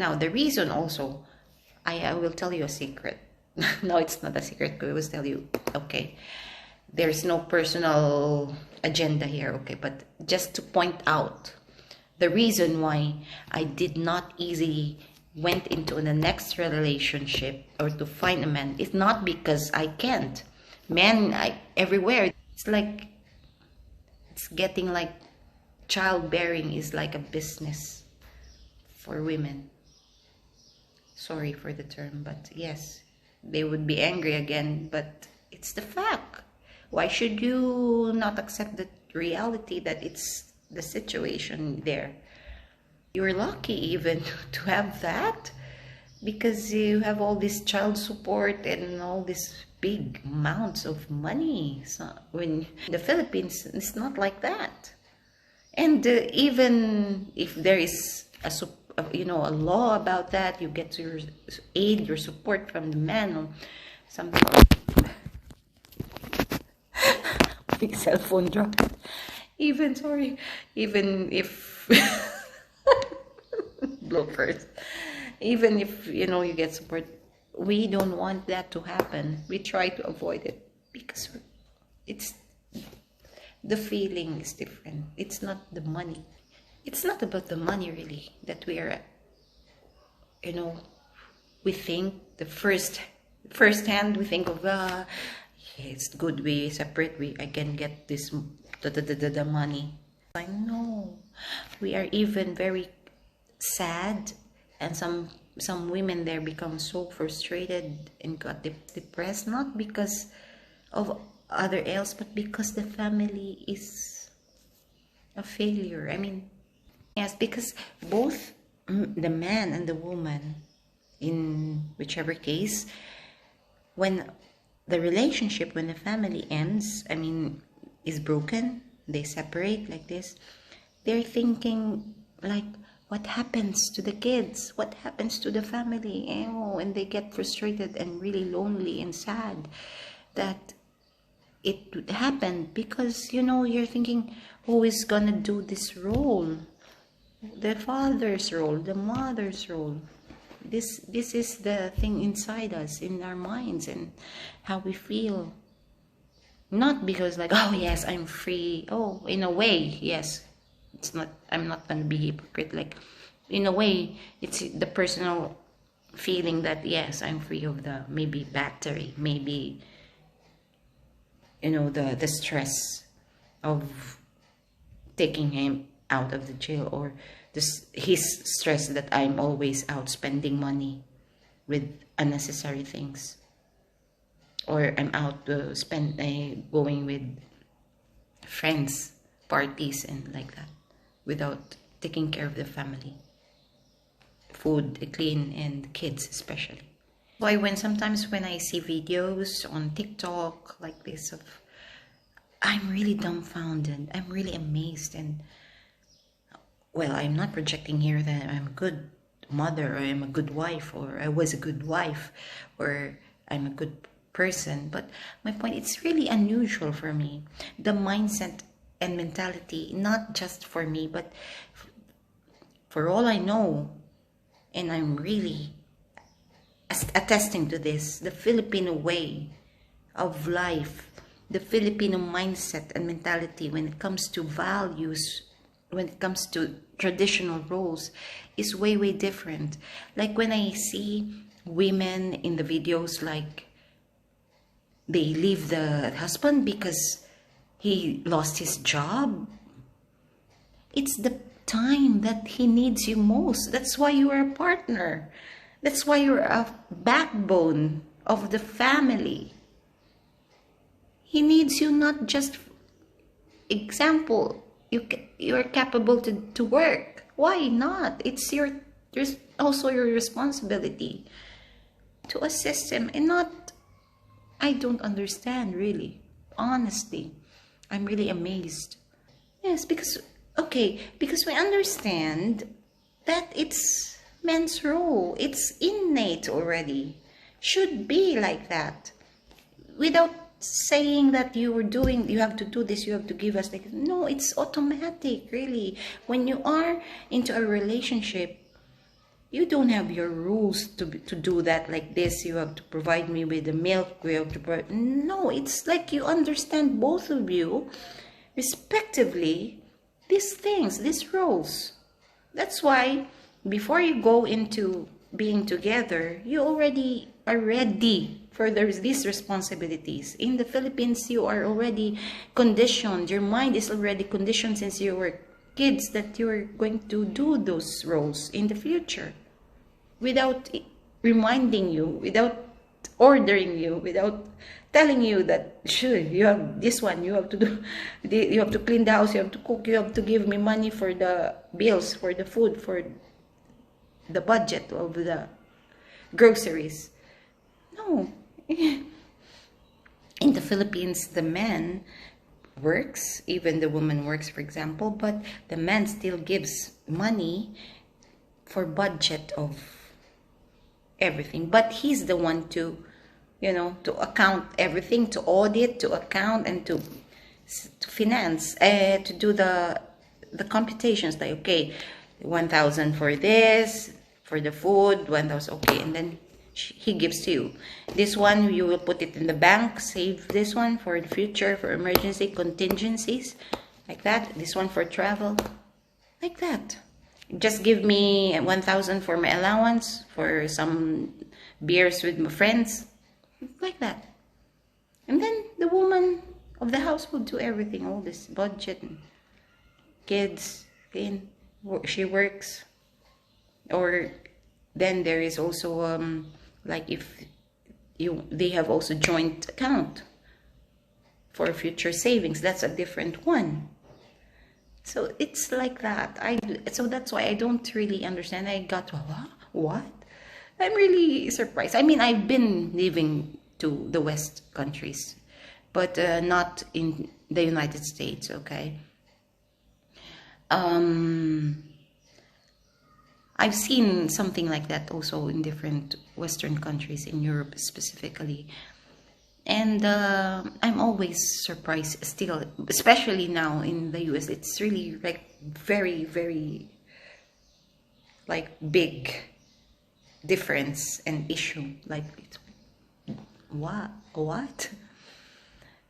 Now, the reason also, I will tell you a secret. No, it's not a secret, but I will tell you, okay. There's no personal agenda here, okay, but just to point out the reason why I did not easily went into the next relationship or to find a man is not because I can't. Men, everywhere, it's like, it's getting like childbearing is like a business for women. Sorry for the term, but yes, they would be angry again, but it's the fact. Why should you not accept the reality that it's the situation there? You're lucky even to have that, because you have all this child support and all these big amounts of money. So when in the Philippines, it's not like that. And even if there is a law about that, you get your aid, your support from the man or something. Big cell phone drop. Even if bloopers, even if you get support, we don't want that to happen. We try to avoid it because it's the feeling is different. It's not the money. It's not about the money really that we are, we think the first hand we think of, yeah, it's good we separate, I can get this the money. I know we are even very sad, and some women there become so frustrated and got depressed, not because of other else, but because the family is a failure. I mean, yes, because both the man and the woman, in whichever case, when the relationship, when the family ends, I mean, is broken, they separate like this, they're thinking like, what happens to the kids? What happens to the family? And they get frustrated and really lonely and sad that it happened, because you're thinking, who is gonna do this role? The father's role, the mother's role. This is the thing inside us, in our minds, and how we feel. Not because like, oh yes, I'm free. Oh, in a way, yes. It's not, I'm not gonna be hypocrite. Like, in a way, it's the personal feeling that yes, I'm free of the maybe battery, maybe the stress of taking him out of the jail, or his stress that I'm always out spending money with unnecessary things, or I'm out to going with friends, parties and like that, without taking care of the family, food, clean, and kids especially. Why sometimes when I see videos on TikTok like this, I'm really dumbfounded, I'm really amazed, and well, I'm not projecting here that I'm a good mother, or I'm a good wife, or I was a good wife, or I'm a good person, but my point, it's really unusual for me, the mindset and mentality, not just for me, but for all I know, and I'm really attesting to this, the Filipino way of life, the Filipino mindset and mentality when it comes to values, when it comes to traditional roles, is way different. Like when I see women in the videos, like they leave the husband because he lost his job. It's the time that he needs you most. That's why you are a partner. That's why you're a backbone of the family. He needs you, not just example. You're capable to work. Why not? It's also your responsibility to assist him, and not. I don't understand really. Honestly, I'm really amazed. Yes, because we understand that it's men's role. It's innate already. Should be like that. Without saying that you have to do this, you have to give us, like, no, it's automatic really. When you are into a relationship, You don't have your rules to do that like this. You have to provide me with the milk. We have to provide. No, it's like you understand, both of you, respectively, these things, these roles. That's why before you go into being together, you already are ready for these responsibilities. In the Philippines, you are already conditioned. Your mind is already conditioned since you were kids that you're going to do those roles in the future without reminding you, without ordering you, without telling you that, sure, you have this one, you have to do, you have to clean the house, you have to cook, you have to give me money for the bills, for the food, for the budget of the groceries. No. In the Philippines, the man works, even the woman works, for example, but the man still gives money for budget of everything. But he's the one to, to account everything, to audit, to account, and to finance, to do the computations. Like, okay, 1,000 for this, for the food, 1,000, okay, and then he gives to you. This one, you will put it in the bank, save this one for the future, for emergency, contingencies, like that. This one for travel, like that. Just give me 1,000 for my allowance, for some beers with my friends, like that. And then the woman of the house will do everything, all this budget, kids, clean, she works. Or then there is also like if they have also joint account for future savings. That's a different one. So it's like that. So that's why I don't really understand. I got, what? I'm really surprised. I mean, I've been living to the West countries, but not in the United States, okay? I've seen something like that also in different Western countries, in Europe specifically. And I'm always surprised still, especially now in the US. It's really like very, very like big difference and issue. Like, it's, what?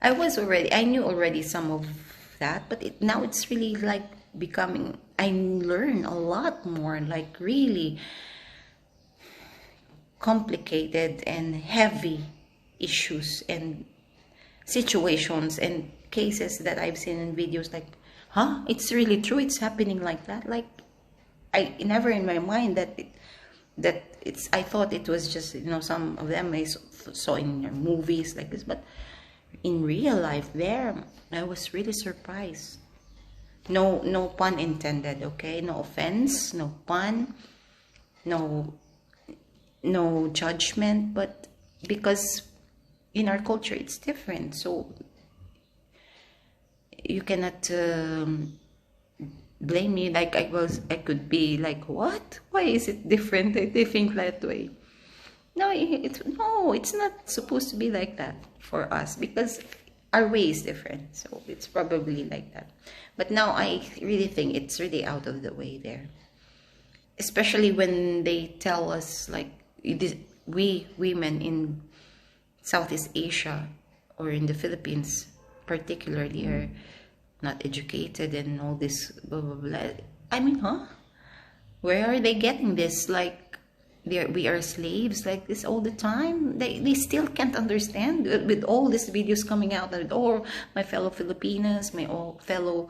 I knew already some of that, but now it's really like becoming, I learn a lot more, like really complicated and heavy issues and situations and cases that I've seen in videos, like, it's really true, it's happening like that. Like, I never in my mind I thought it was just, some of them I saw in movies like this, but in real life there, I was really surprised. No pun intended, okay? No offense, no pun, no judgment, but because in our culture it's different, so you cannot blame me. Like I could be like, what? Why is it different? They think that way. No, it's not supposed to be like that for us, because our way is different, so it's probably like that. But now I really think it's really out of the way there, especially when they tell us, like, we women in Southeast Asia or in the Philippines particularly are not educated and all this blah blah blah. I mean, where are they getting this? Like, we are slaves like this all the time? They still can't understand, with all these videos coming out, and all my fellow Filipinas, my fellow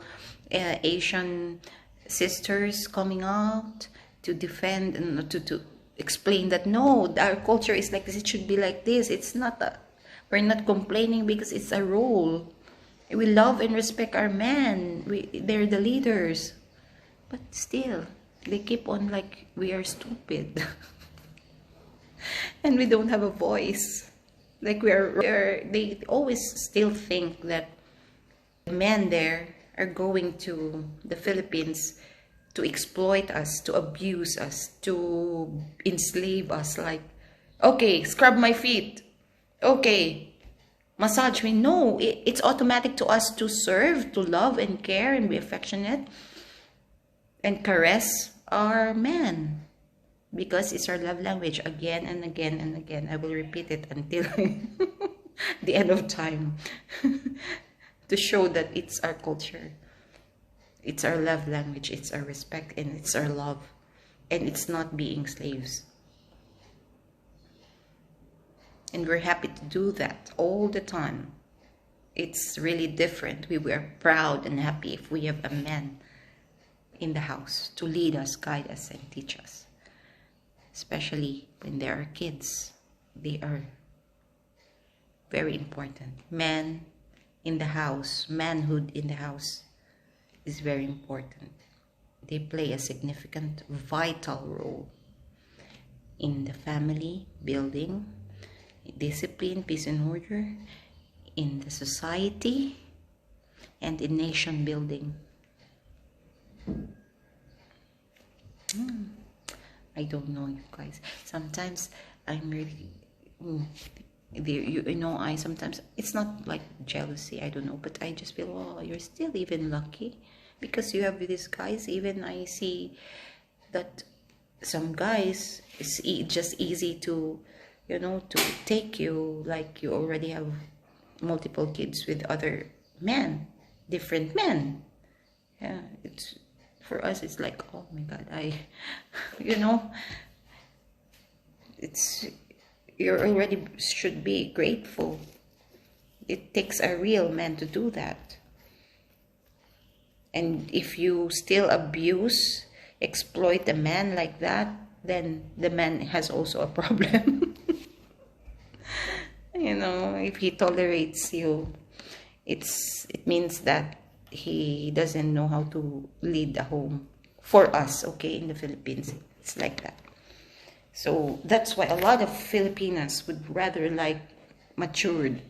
Asian sisters coming out to defend and to explain that no, our culture is like this, it should be like this. It's not we're not complaining because it's a role. We love and respect our men. They're the leaders, but still they keep on like we are stupid. And we don't have a voice. Like they always still think that the men there are going to the Philippines to exploit us, to abuse us, to enslave us. Like, okay, scrub my feet. Okay, massage me. No, it's automatic to us to serve, to love and care and be affectionate and caress our man. because it's our love language. Again and again and again, I will repeat it until the end of time to show that it's our culture, it's our love language, it's our respect, and it's our love, and it's not being slaves. And we're happy to do that all the time. It's really different. We were proud and happy if we have a man in the house to lead us, guide us, and teach us. Especially when there are kids. They are very important. Man in the house, manhood in the house is very important. They play a significant, vital role in the family building, discipline, peace and order, in the society, and in nation building. I don't know, you guys. Sometimes I'm really, you know, I sometimes, it's not like jealousy, I don't know, but I just feel, oh, you're still even lucky because you have these guys. Even I see that some guys, it's just easy to, you know, to take you, like you already have multiple kids with other men, different men. Yeah, it's, for us, it's like, oh my God, you know, it's, you already should be grateful. It takes a real man to do that. And if you still abuse, exploit a man like that, then the man has also a problem. You know, if he tolerates you, it means that he doesn't know how to lead a home. For us, okay, in the Philippines, it's like that. So that's why a lot of Filipinas would rather like matured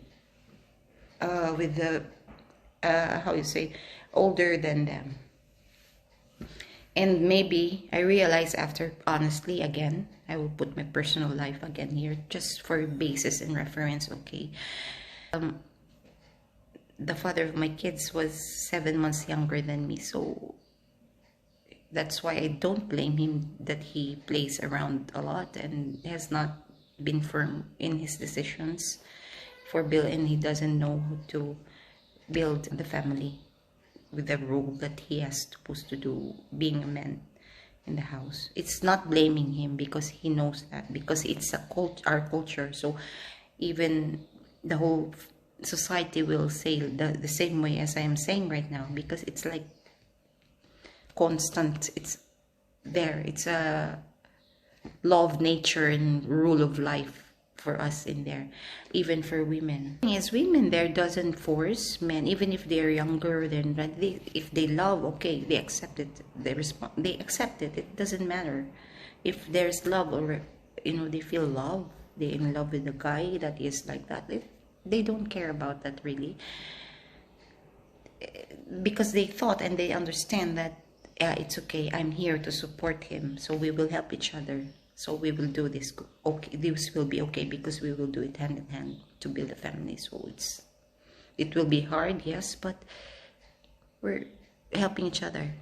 with the, how you say, older than them. And maybe I realize after, honestly, again, I will put my personal life again here just for basis and reference, okay. The father of my kids was 7 months younger than me, so that's why I don't blame him that he plays around a lot and has not been firm in his decisions for Bill, and he doesn't know how to build the family with the role that he has supposed to do, being a man in the house. It's not blaming him because he knows that, because it's our culture. So even the whole society will say the same way as I am saying right now, because it's like constant, it's there, it's a law of nature and rule of life for us in there, even for women. As women, there doesn't force men, even if they're younger than, if they love, okay, they accept it, they accept it, it doesn't matter. If there's love, or you know, they feel love, they're in love with the guy that is like that, they don't care about that really, because they thought and they understand that, yeah, it's okay, I'm here to support him, so we will help each other, so we will do this, okay, this will be okay, because we will do it hand in hand to build a family. So it will be hard, yes, but we're helping each other.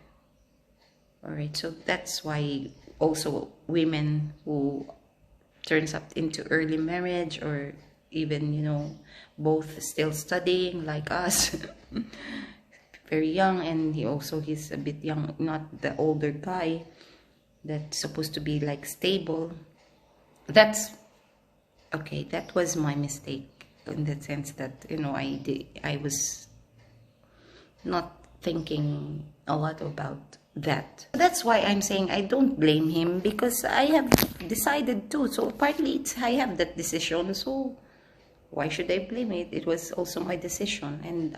All right, so that's why also women who turns up into early marriage, or even, you know, both still studying like us, very young, and he's a bit young, not the older guy that's supposed to be like stable. That's okay, that was my mistake, in the sense that, you know, I was not thinking a lot about that. That's why I'm saying I don't blame him, because I have decided to, so partly it's, I have that decision, so why should I blame it? It was also my decision, and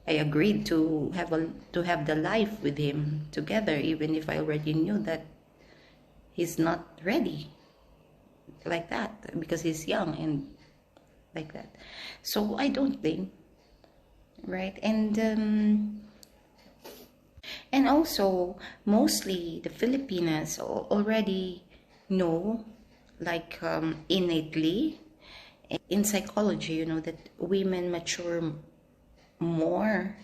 I agreed to have the life with him together, even if I already knew that he's not ready like that, because he's young and like that. So I don't blame, right? And also mostly the Filipinas already know, like innately in psychology, you know, that women mature more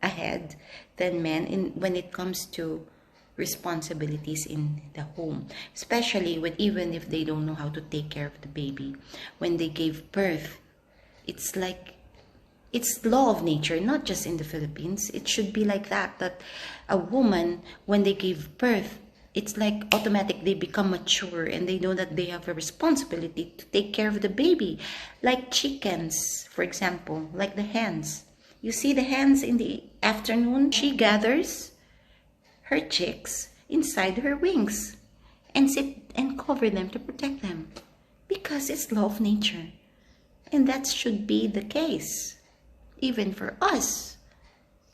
ahead than men when it comes to responsibilities in the home, especially when, even if they don't know how to take care of the baby. When they gave birth, it's like, it's law of nature, not just in the Philippines. It should be like that, that a woman, when they give birth, it's like automatic they become mature and they know that they have a responsibility to take care of the baby. Like chickens, for example, like the hens. You see the hens in the afternoon, she gathers her chicks inside her wings and sit and cover them to protect them, because it's law of nature. And that should be the case even for us.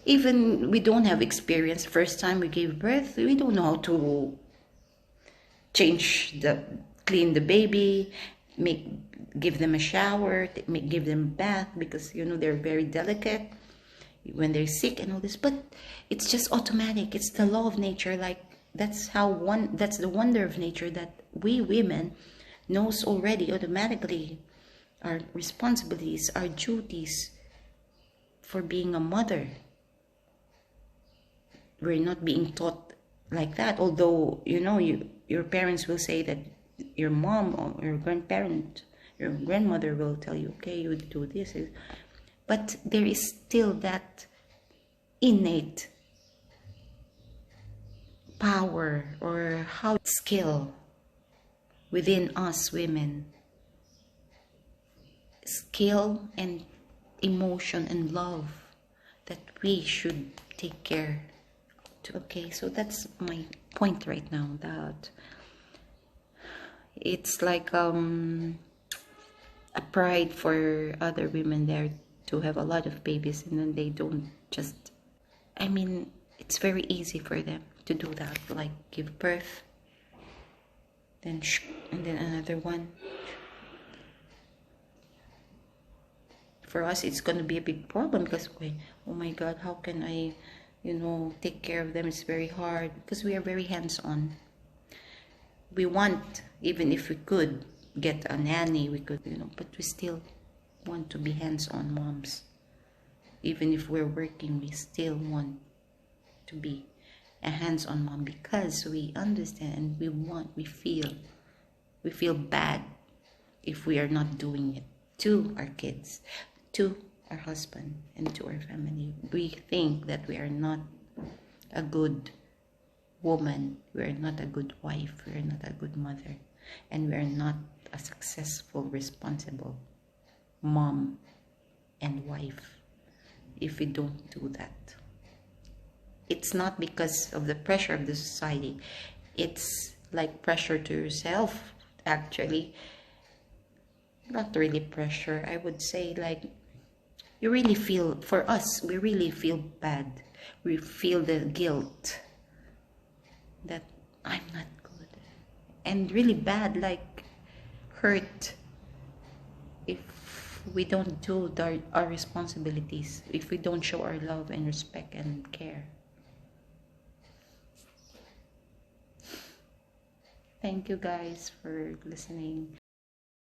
Even we don't have experience, first time we gave birth, we don't know how to clean the baby, give them a shower, give them a bath, because you know they're very delicate when they're sick and all this. But it's just automatic, it's the law of nature. Like, that's the wonder of nature, that we women knows already automatically our responsibilities, our duties for being a mother. We're not being taught like that, although you know your parents will say that, your mom or your grandparent, your grandmother will tell you, okay, you do this, but there is still that innate power or skill within us women, skill and emotion and love, that we should take care. Okay, so that's my point right now, that it's like a pride for other women there to have a lot of babies, and then they don't just, I mean, it's very easy for them to do that, like give birth, then and then another one. For us, it's going to be a big problem, because, oh my God, how can I, take care of them? It's very hard, because we are very hands-on. We want, even if we could get a nanny, we could, but we still want to be hands-on moms. Even if we're working, we still want to be a hands-on mom, because we understand and we feel bad if we are not doing it to our kids, to our husband, and to our family. We think that we are not a good woman, we are not a good wife, we are not a good mother, and we are not a successful, responsible mom and wife if we don't do that. It's not because of the pressure of the society. It's like pressure to yourself, actually. Not really pressure, I would say, like, you really feel, for us, we really feel bad. We feel the guilt that I'm not good. And really bad, like hurt, if we don't do our responsibilities, if we don't show our love and respect and care. Thank you guys for listening.